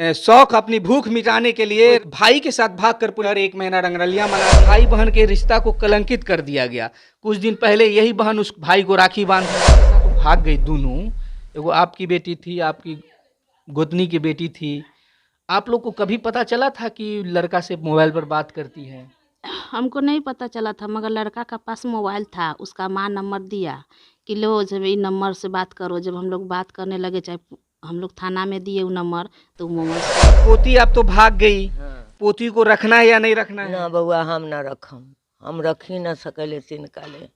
शौक अपनी भूख मिटाने के लिए भाई के साथ भागकर पूरा 1 महीना रंगरलियां मना, भाई बहन के रिश्ता को कलंकित कर दिया गया। कुछ दिन पहले यही बहन उस भाई को राखी बांध तो भाग गई दोनों। एगो आपकी बेटी थी, आपकी गोतनी की बेटी थी। आप लोग को कभी पता चला था कि लड़का से मोबाइल पर बात करती है? हमको नहीं पता चला था, मगर लड़का का पास मोबाइल था, उसका माँ नंबर दिया कि लो जब इन नंबर से बात करो। जब हम लोग बात करने लगे, चाहे हम लोग थाना में दिए वो नंबर, तो मोबाइल पोती अब तो भाग गई। पोती को रखना है या नहीं रखना है? ना बउआ, हम ना रखम, हम रखी ना सकले तिनका ले,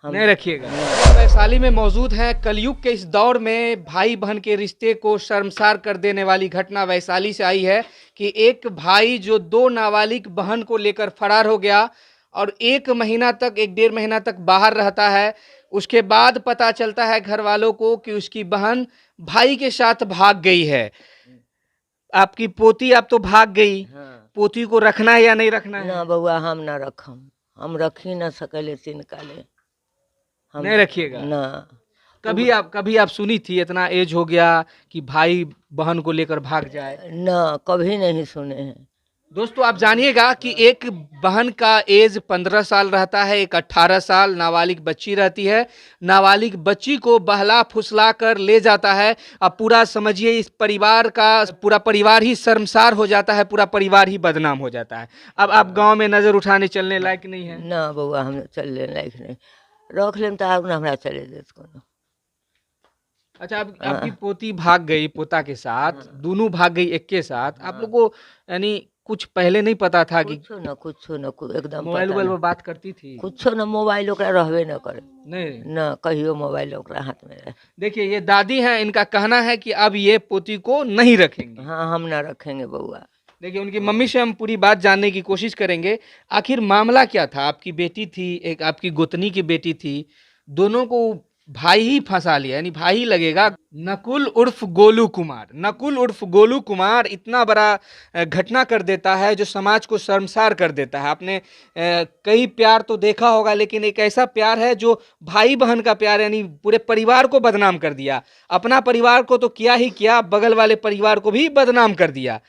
हम नहीं रखिएगा। वैशाली में मौजूद है। कलयुग के इस दौर में भाई बहन के रिश्ते को शर्मसार कर देने वाली घटना वैशाली से आई है कि एक भाई जो 2 नाबालिग बहन को लेकर फरार हो गया और 1 महीना तक, 1 डेढ़ महीना तक बाहर रहता है। उसके बाद पता चलता है घर वालों को कि उसकी बहन भाई के साथ भाग गई है। आपकी पोती अब तो भाग गई। पोती को रखना है या नहीं रखना है? ना बउआ, हम ना रखम, हम रखी ना सकले तिनका ले, हम नहीं रखिएगा। ना। कभी आप सुनी थी इतना एज हो गया कि भाई बहन को लेकर भाग जाए? ना, कभी नहीं सुने हैं। दोस्तों आप जानिएगा कि एक बहन का एज 15 साल रहता है, एक 18 साल नाबालिग बच्ची रहती है। नाबालिग बच्ची को बहला फुसला कर ले जाता है। अब पूरा समझिए इस परिवार का पूरा परिवार ही शर्मसार हो जाता है, पूरा परिवार ही बदनाम हो जाता है। अब आप गांव में नजर उठाने चलने लायक नहीं है। ना बउआ, हम चलने लायक नहीं, रख लेम तो आग ना हमरा चले देत कोनो। अच्छा, अब आपकी पोती भाग गई पोता के साथ, दोनों भाग गई एक के साथ। आप लोग को यानी कुछ पहले नहीं पता था कि कुछो न एकदम मोबाइल पता पर ना। बात करती थी? कुछो न, मोबाइल ओकरा रहबे न करे, नहीं। न कहियो मोबाइल ओकरा हाथ में रहे। देखिए ये दादी हैं, इनका कहना है कि अब ये पोती को नहीं रखेंगे। हाँ, हम ना रखेंगे बउआ। देखिए उनकी मम्मी से हम पूरी बात जानने की कोशिश करेंगे। आखिर मामला क्या था? आपकी बेटी थी, एक आपकी गोतनी की बेटी थी, दोनों को भाई ही फंसा लिया, यानी भाई ही लगेगा। नकुल उर्फ गोलू कुमार, नकुल उर्फ गोलू कुमार इतना बड़ा घटना कर देता है जो समाज को शर्मसार कर देता है। आपने कई प्यार तो देखा होगा, लेकिन एक ऐसा प्यार है जो भाई बहन का प्यार, यानी पूरे परिवार को बदनाम कर दिया। अपना परिवार को तो किया ही किया, बगल वाले परिवार को भी बदनाम कर दिया।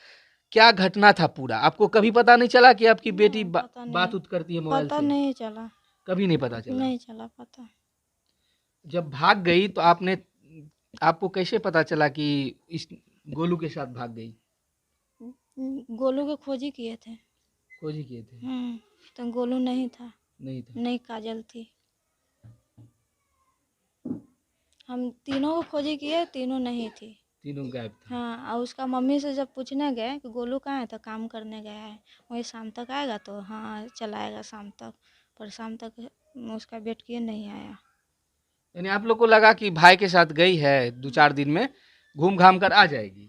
क्या घटना था पूरा? आपको कभी पता नहीं चला कि आपकी बेटी बात उत करती है मोबाइल से? पता नहीं चला, कभी नहीं पता चला? नहीं चला पता। जब भाग गई तो आपको कैसे पता चला कि इस गोलू के साथ भाग गई? गोलू के खोजी किए थे। खोजी किए थे? तो गोलू नहीं था, नहीं था। नहीं काजल थी। हम तीनों को खोजी किए, तीनों नहीं थी, तीनों गायब थे। हाँ। और उसका मम्मी से जब पूछने गए कि गोलू कहाँ है, तो काम करने गया है, वही शाम तक आएगा। तो हाँ चला आएगा शाम तक, पर शाम तक उसका वेट किए, नहीं आया। यानी आप लोग को लगा कि भाई के साथ गई है, 2-4 दिन में घूम घाम कर आ जाएगी।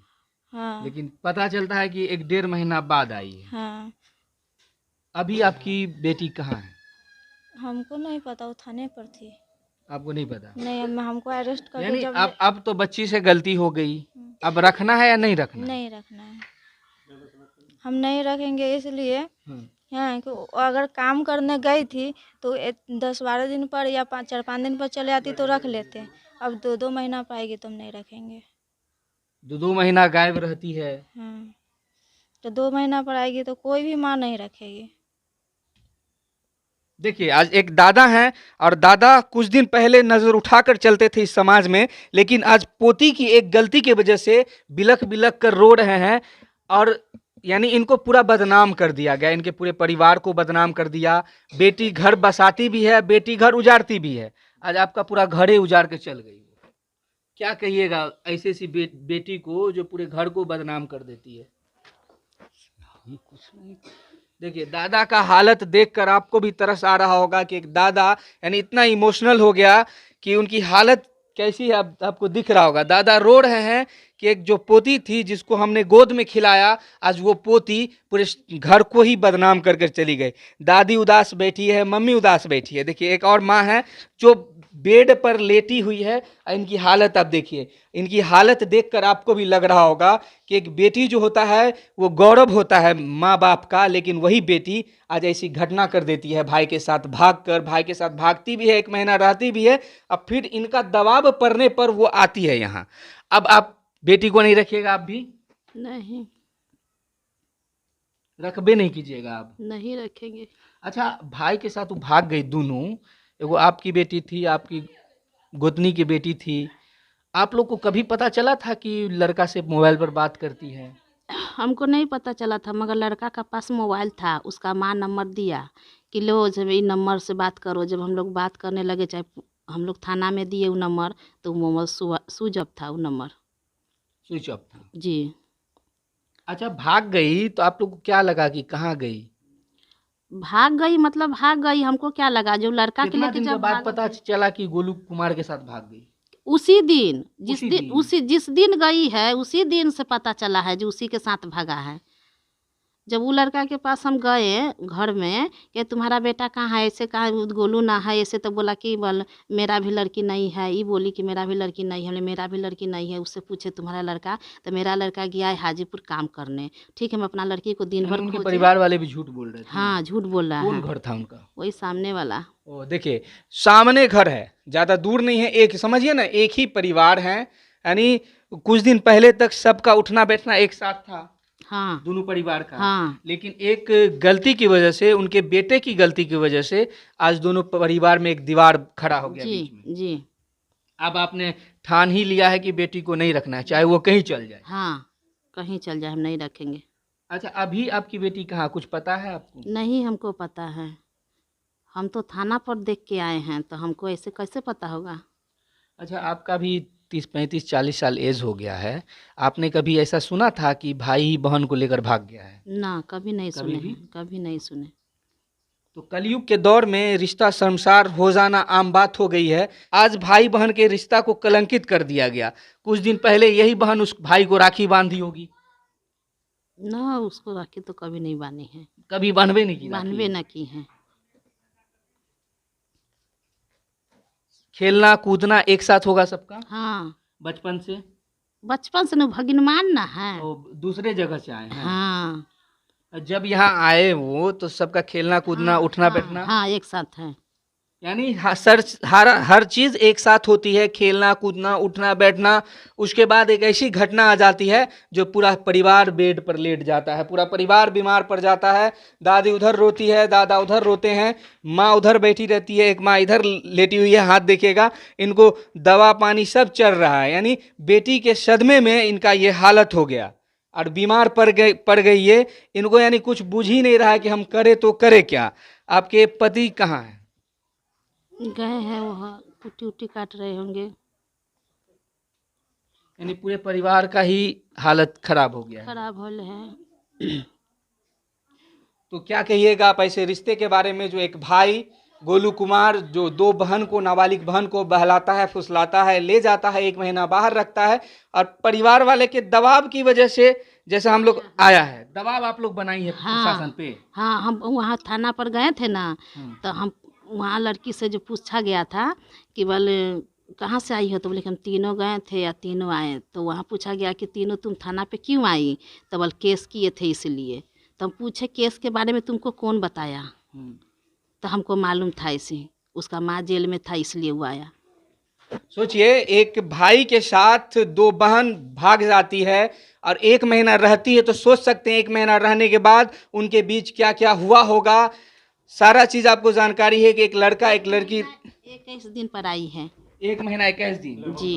हाँ लेकिन पता चलता है कि 1 डेढ़ महीना बाद आई है। हाँ। अभी आपकी बेटी कहाँ है? हमको नहीं पता, वो थाने पर थी। आपको नहीं पता? नहीं, हमको अरेस्ट करके यानी जब अब तो बच्ची से गलती हो गई, अब रखना है या नहीं रखना? नहीं रखना है, हम नहीं रखेंगे। इसलिए हाँ कि अगर काम करने गई थी तो 10-12 दिन पर या 4-5 दिन पर चले आती तो रख लेते। अब 2-2 महीना पाएगी तो हम नहीं रखेंगे। 2-2 महीना गायब रहती है। हाँ, तो 2 महीना पर आएगी तो कोई भी माँ नहीं रखेगी। देखिए आज एक दादा हैं, और दादा कुछ दिन पहले नजर उठाकर चलते थे इस समाज में, लेकिन आज पोती की एक गलती की वजह से बिलख बिलख कर रो रहे हैं। और यानी इनको पूरा बदनाम कर दिया गया, इनके पूरे परिवार को बदनाम कर दिया। बेटी घर बसाती भी है, बेटी घर उजाड़ती भी है। आज आपका पूरा घर ही उजाड़ के चल गई। क्या कहिएगा ऐसी सी बेटी को जो पूरे घर को बदनाम कर देती है? कुछ नहीं। देखिए दादा का हालत देखकर आपको भी तरस आ रहा होगा कि एक दादा यानी इतना इमोशनल हो गया कि उनकी हालत कैसी है आपको दिख रहा होगा। दादा रो रहे हैं कि एक जो पोती थी जिसको हमने गोद में खिलाया, आज वो पोती पूरे घर को ही बदनाम कर चली गई। दादी उदास बैठी है, मम्मी उदास बैठी है। देखिए एक और माँ है जो बेड पर लेटी हुई है। इनकी हालत आप देखिए, इनकी हालत देखकर आपको भी लग रहा होगा कि एक बेटी जो होता है वो गौरव होता है माँ बाप का, लेकिन वही बेटी आज ऐसी घटना कर देती है। भाई के साथ भाई के साथ भागती भी है, 1 महीना रहती भी है, अब फिर इनका दबाव पड़ने पर वो आती है यहाँ। अब आप बेटी को नहीं रखिएगा आप भी? नहीं, रखबे नहीं कीजिएगा आप। नहीं रखेंगे। अच्छा, भाई के साथ वो भाग गई दोनों, एगो आपकी बेटी थी, आपकी गोतनी की बेटी थी। आप लोग को कभी पता चला था कि लड़का से मोबाइल पर बात करती है? हमको नहीं पता चला था, मगर लड़का का पास मोबाइल था, उसका माँ नंबर दिया कि लो जब इन नंबर से बात करो। जब हम लोग बात करने लगे, चाहे हम लोग थाना में दिए वो नंबर, तो वो मोबाइल स्विच ऑफ था वो नंबर। स्विच ऑफ था। जी। अच्छा, भाग गई तो आप लोग को क्या लगा कि कहाँ गई? भाग गई मतलब भाग गई, हमको क्या लगा, जो लड़का के कितना लेके दिन के जब बाद भाग पता चला कि गोलू कुमार के साथ भाग गई? उसी दिन, उसी दिन? जिस दिन गई है उसी दिन से पता चला है जो उसी के साथ भागा है। जब वो लड़का के पास हम गए घर में कि तुम्हारा बेटा कहाँ है, ऐसे कहा गोलू ना है, ऐसे तो बोला कि बोल मेरा भी लड़की नहीं है, ये बोली कि मेरा भी लड़की नहीं है। हमने मेरा भी लड़की नहीं है। उससे पूछे तुम्हारा लड़का, तो मेरा लड़का गया है हाजीपुर काम करने। ठीक है, हम अपना लड़की को दिन यानी भर उनके खोजे। परिवार वाले भी झूठ बोल रहे थे? हाँ, झूठ बोल रहा कौन है। घर था उनका? वही सामने वाला। ओ देखिए, सामने घर है, ज्यादा दूर नहीं है, एक समझिए ना, एक ही परिवार है। यानी कुछ दिन पहले तक सबका उठना बैठना एक साथ था, हाँ दोनों परिवार का। हाँ लेकिन एक गलती की वजह से, उनके बेटे की गलती की वजह से आज दोनों परिवार में एक दीवार खड़ा हो गया बीच में। जी जी। अब आपने ठान ही लिया है कि बेटी को नहीं रखना है, चाहे वो कहीं चल जाए। हाँ, कहीं चल जाए हम नहीं रखेंगे। अच्छा, अभी आपकी बेटी कहाँ, कुछ पता है आपको? नहीं, हमको पता है। हम तो थाना पर देख के आए हैं, तो हमको ऐसे कैसे पता होगा। अच्छा, आपका भी 30 35 40 साल एज हो गया है। आपने कभी ऐसा सुना था कि भाई बहन को लेकर भाग गया है? ना, कभी नहीं कभी सुने भी? हैं, कभी नहीं सुने। तो कलयुग के दौर में रिश्ता शर्मसार हो जाना आम बात हो गई है। आज भाई बहन के रिश्ता को कलंकित कर दिया गया। कुछ दिन पहले यही बहन उस भाई को राखी बांधी होगी। ना, उसको राखी तो कभी नहीं बांधी है, कभी बांधवे नहीं की बांधवे राखी? न की है। खेलना कूदना एक साथ होगा सबका, हाँ, बचपन से? बचपन से न भगिनमान न है। तो दूसरे जगह से आए हैं? हाँ जब यहाँ आए वो तो सबका खेलना कूदना हाँ उठना हाँ, बैठना, हाँ एक साथ है। यानी हर चीज एक साथ होती है, खेलना कूदना उठना बैठना। उसके बाद एक ऐसी घटना आ जाती है जो पूरा परिवार बेड पर लेट जाता है, पूरा परिवार बीमार पड़ जाता है। दादी उधर रोती है, दादा उधर रोते हैं, माँ उधर बैठी रहती है, एक माँ इधर लेटी हुई है, हाथ देखिएगा, इनको दवा पानी सब चल रहा है। यानी बेटी के सदमे में इनका ये हालत हो गया और बीमार पड़ गई ये, इनको यानी कुछ बुझ ही नहीं रहा है कि हम करें तो करें क्या। आपके पति कहाँ हैं? गए हैं वहाँ, कुट्टी उट्टी काट रहे होंगे। यानी पूरे परिवार का ही हालत खराब हो गया है। खराब होल है। तो क्या कहिएगा आप ऐसे रिश्ते के बारे में, जो एक भाई गोलू कुमार जो दो बहन को, नाबालिग बहन को बहलाता है, फुसलाता है, ले जाता है, 1 महीना बाहर रखता है, और परिवार वाले के दबाव की वजह से, जैसे हम लोग आया है, दबाव आप लोग बनाई है प्रशासन पे? हाँ, हम वहाँ थाना पर गए थे ना, तो हम वहाँ लड़की से जो पूछा गया था कि बोले कहाँ से आई हो, तो बोले कि हम तीनों गए थे या तीनों आए। तो वहाँ पूछा गया कि तीनों तुम थाना पे क्यों आई, तो बोले केस किए थे इसलिए। तो हम पूछे केस के बारे में तुमको कौन बताया, तो हमको मालूम था इसे, उसका माँ जेल में था इसलिए वो आया। सोचिए, एक भाई के साथ दो बहन भाग जाती है और 1 महीना रहती है, तो सोच सकते हैं 1 महीना रहने के बाद उनके बीच क्या क्या हुआ होगा। सारा चीज आपको जानकारी है कि एक लड़का एक लड़की 21 दिन पर आई है। 1 महीना 21 दिन। जी।